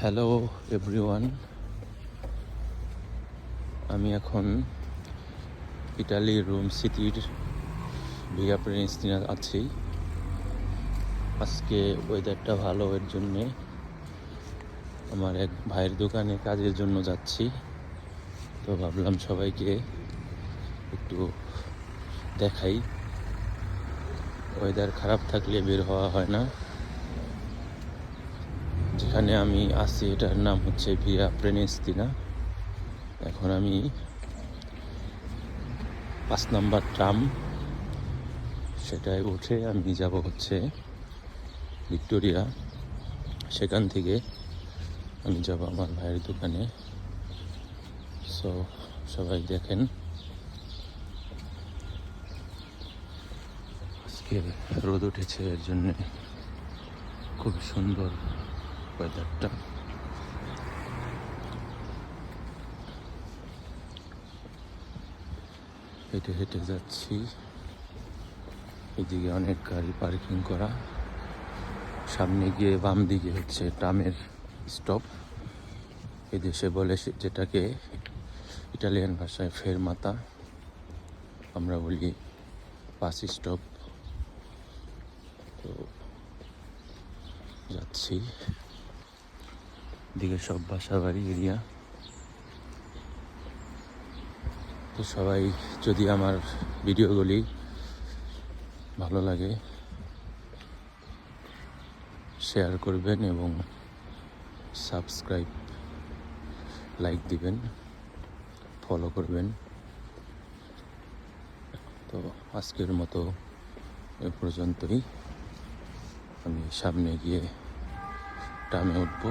Hello everyone, আমি এখন ইটালির রোম সিটির ভিয়া প্রেস্টিনা আছি। আজকে ওয়েদারটা ভালো, এর জন্যে আমার এক ভাইয়ের দোকানে কাজের জন্য যাচ্ছি। তো ভাবলাম সবাইকে একটু দেখাই। ওয়েদার খারাপ থাকলে বের হওয়া হয় না। যেখানে আমি আছি এটার নাম হচ্ছে ভিয়া প্রেস্টিনা। এখন আমি 5 নম্বর ট্রাম সেটায় উঠে আমি যাব হচ্ছে ভিক্টোরিয়া। সেখান থেকে আমি যাব আমার ভাইয়ের দোকানে। সো সবাই দেখেন, আজকে রোদ উঠেছে, এর জন্যে খুব সুন্দর ওয়েদারটা। হেঁটে হেঁটে যাচ্ছি, এদিকে অনেক গাড়ি পার্কিং করা। সামনে গিয়ে বাম দিকে হচ্ছে ট্রামের স্টপ। এদেশে বলে যেটাকে ইটালিয়ান ভাষায় ফেরমাতা, আমরা বলি বাস স্টপ। তো যাচ্ছি, এদিকে সব বাসা বাড়ি এরিয়া। তো সবাই যদি আমার ভিডিওগুলি ভালো লাগে শেয়ার করবেন এবং সাবস্ক্রাইব, লাইক দিবেন, ফলো করবেন। তো আজকের মতো এ পর্যন্তই। আমি সামনে গিয়ে ট্রামে উঠবো।